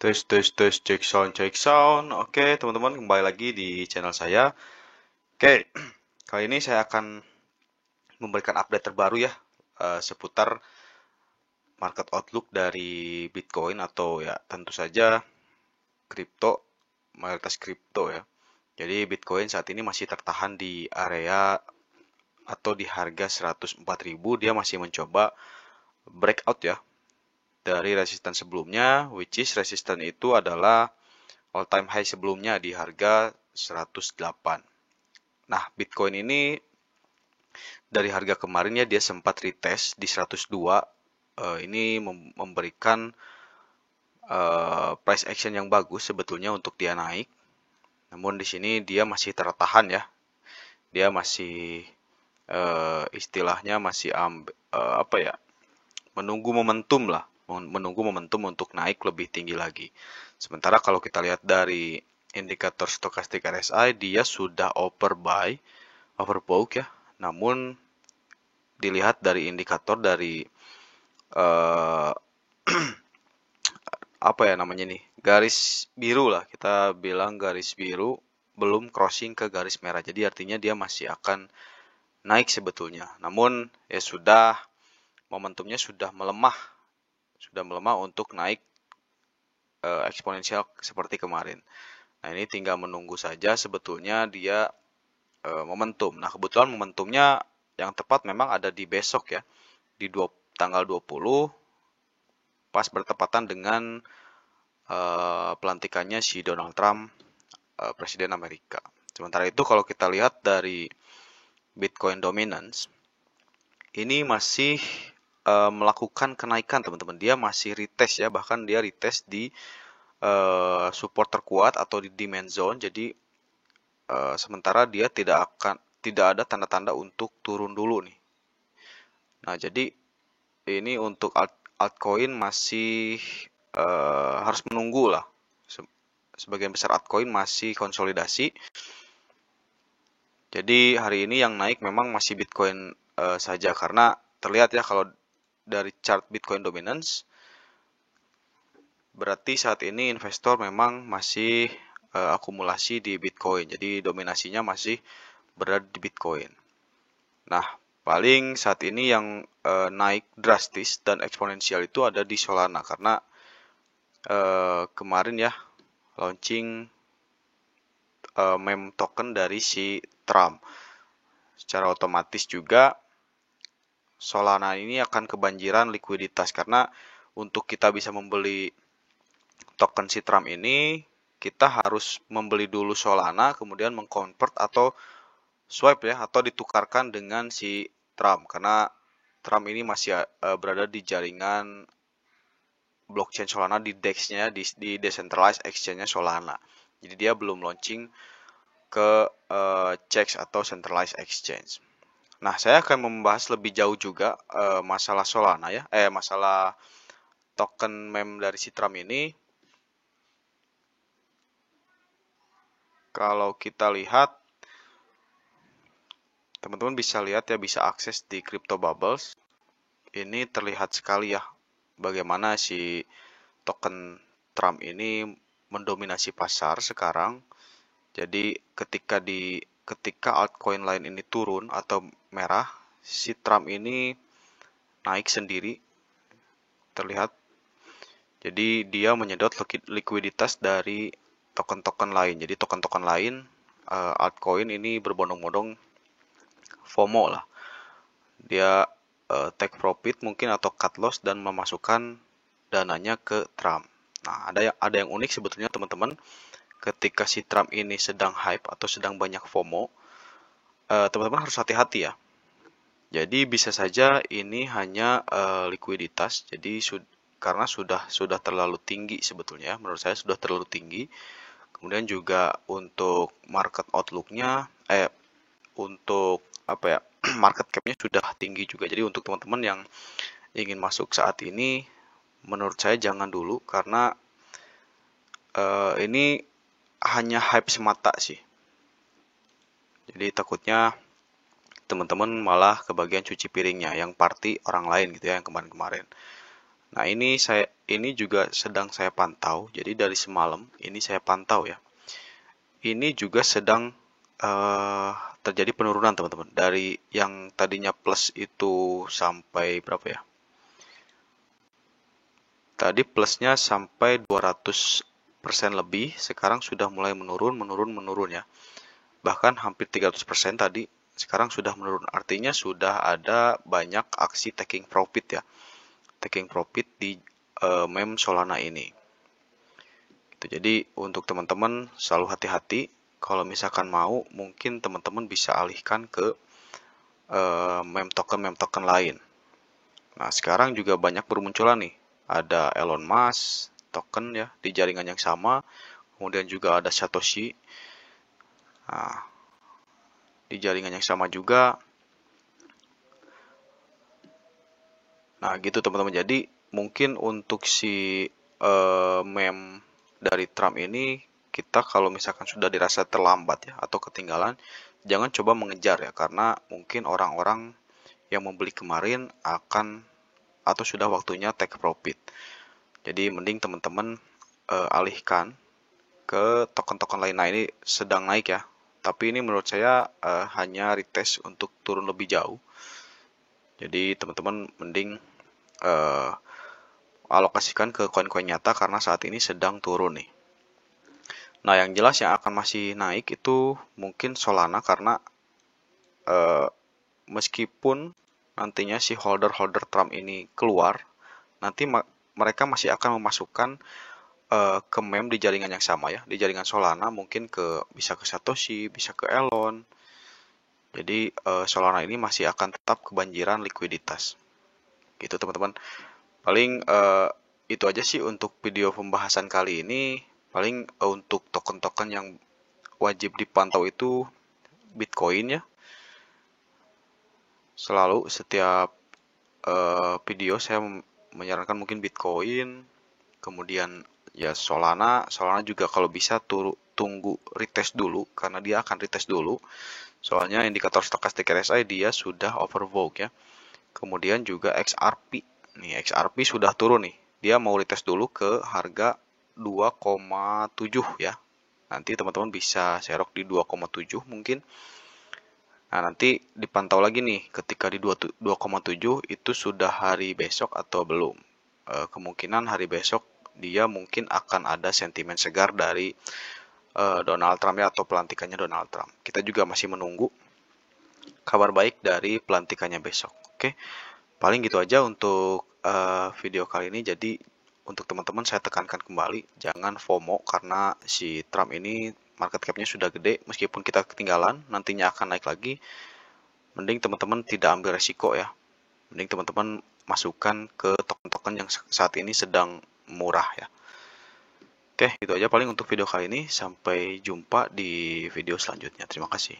Tes tes tes cek sound cek sound. Oke, teman-teman kembali lagi di channel saya. Oke, kali ini saya akan memberikan update terbaru ya seputar market outlook dari Bitcoin atau ya tentu saja kripto, mayoritas kripto ya. Jadi Bitcoin saat ini masih tertahan di area atau di harga 104.000. Dia masih mencoba breakout ya dari resisten sebelumnya, which is resisten itu adalah all time high sebelumnya di harga 108. Nah, Bitcoin ini dari harga kemarin ya dia sempat retest di 102. Ini memberikan price action yang bagus sebetulnya untuk dia naik. Namun di sini dia masih tertahan ya. Dia masih istilahnya masih apa ya? Menunggu momentum lah, menunggu momentum untuk naik lebih tinggi lagi. Sementara kalau kita lihat dari indikator stokastik RSI dia sudah overbought ya. Namun dilihat dari indikator dari eh, apa ya namanya nih, garis biru lah, kita bilang garis biru belum crossing ke garis merah, jadi artinya dia masih akan naik sebetulnya. Namun ya sudah, momentumnya sudah melemah untuk naik eksponensial seperti kemarin. Nah, ini tinggal menunggu saja sebetulnya dia momentum. Nah, kebetulan momentumnya yang tepat memang ada di besok ya, di tanggal 20, pas bertepatan dengan pelantikannya si Donald Trump, Presiden Amerika. Sementara itu kalau kita lihat dari Bitcoin dominance, ini masih melakukan kenaikan teman-teman. Dia masih retest ya, bahkan dia retest di support terkuat atau di demand zone. Jadi sementara dia tidak ada tanda-tanda untuk turun dulu nih. Nah, jadi ini untuk altcoin masih harus menunggu lah. Sebagian besar altcoin masih konsolidasi. Jadi hari ini yang naik memang masih Bitcoin saja, karena terlihat ya kalau dari chart Bitcoin dominance, berarti saat ini investor memang masih akumulasi di Bitcoin. Jadi dominasinya masih berada di Bitcoin. Nah, paling saat ini yang naik drastis dan eksponensial itu ada di Solana, karena kemarin ya launching meme token dari si Trump. Secara otomatis juga Solana ini akan kebanjiran likuiditas, karena untuk kita bisa membeli token si Trump ini kita harus membeli dulu Solana, kemudian mengconvert atau swipe ya, atau ditukarkan dengan si Trump, karena Trump ini masih berada di jaringan blockchain Solana, di DEX-nya, di decentralized exchange-nya Solana. Jadi dia belum launching ke CEX atau centralized exchange. Nah, saya akan membahas lebih jauh juga masalah Solana ya, masalah token meme dari si Trump ini. Kalau kita lihat, teman-teman bisa lihat ya, bisa akses di Crypto Bubbles. Ini terlihat sekali ya bagaimana si token Trump ini mendominasi pasar sekarang. Jadi ketika altcoin lain ini turun atau merah, si Trump ini naik sendiri, terlihat. Jadi dia menyedot likuiditas dari token-token lain. Jadi token-token lain altcoin ini berbondong-bondong FOMO lah. Dia take profit mungkin atau cut loss dan memasukkan dananya ke Trump. Nah, ada yang unik sebetulnya teman-teman. Ketika si Trump ini sedang hype atau sedang banyak FOMO, teman-teman harus hati-hati ya. Jadi bisa saja ini hanya likuiditas. Jadi karena sudah terlalu tinggi sebetulnya, menurut saya sudah terlalu tinggi. Kemudian juga untuk market outlook-nya, untuk apa ya, market cap-nya sudah tinggi juga. Jadi untuk teman-teman yang ingin masuk saat ini, menurut saya jangan dulu, karena ini hanya hype semata sih. Jadi takutnya teman-teman malah kebagian cuci piringnya, yang party orang lain gitu ya, yang kemarin-kemarin. Nah, ini juga sedang saya pantau. Jadi dari semalam ini saya pantau ya. Ini juga sedang terjadi penurunan teman-teman. Dari yang tadinya plus itu sampai berapa ya? Tadi plusnya sampai 200% lebih, sekarang sudah mulai menurun ya. Bahkan hampir 300% tadi, sekarang sudah menurun. Artinya sudah ada banyak aksi taking profit ya. Taking profit di meme Solana ini. Jadi untuk teman-teman selalu hati-hati. Kalau misalkan mau, mungkin teman-teman bisa alihkan ke meme token lain. Nah, sekarang juga banyak bermunculan nih. Ada Elon Musk token ya di jaringan yang sama. Kemudian juga ada Satoshi. Nah, di jaringan yang sama juga. Nah, gitu teman-teman. Jadi, mungkin untuk si meme dari Trump ini, kita kalau misalkan sudah dirasa terlambat ya atau ketinggalan, jangan coba mengejar ya, karena mungkin orang-orang yang membeli kemarin akan atau sudah waktunya take profit. Jadi mending teman-teman alihkan ke token-token lain. Nah, ini sedang naik ya. Tapi ini menurut saya hanya retest untuk turun lebih jauh. Jadi teman-teman mending alokasikan ke koin-koin nyata karena saat ini sedang turun nih. Nah, yang jelas yang akan masih naik itu mungkin Solana karena meskipun nantinya si holder-holder Trump ini keluar, nanti mereka masih akan memasukkan ke meme di jaringan yang sama ya, di jaringan Solana mungkin bisa ke Satoshi, bisa ke Elon. Jadi Solana ini masih akan tetap kebanjiran likuiditas. Gitu teman-teman. Paling itu aja sih untuk video pembahasan kali ini. Paling untuk token-token yang wajib dipantau itu Bitcoin ya. Selalu setiap video saya menyarankan mungkin Bitcoin, kemudian ya Solana juga kalau bisa tunggu retest dulu karena dia akan retest dulu. Soalnya indikator stokastik RSI dia sudah overbought ya. Kemudian juga XRP. Nih XRP sudah turun nih. Dia mau retest dulu ke harga 2,7 ya. Nanti teman-teman bisa serok di 2,7 mungkin. Nah, nanti dipantau lagi nih ketika di 2,7 itu sudah hari besok atau belum. Kemungkinan hari besok dia mungkin akan ada sentimen segar dari Donald Trump ya atau pelantikannya Donald Trump. Kita juga masih menunggu kabar baik dari pelantikannya besok. Oke, paling gitu aja untuk video kali ini. Jadi untuk teman-teman saya tekankan kembali, jangan FOMO karena si Trump ini market cap-nya sudah gede, meskipun kita ketinggalan, nantinya akan naik lagi. Mending teman-teman tidak ambil resiko ya. Mending teman-teman masukkan ke token-token yang saat ini sedang murah ya. Oke, itu aja paling untuk video kali ini. Sampai jumpa di video selanjutnya. Terima kasih.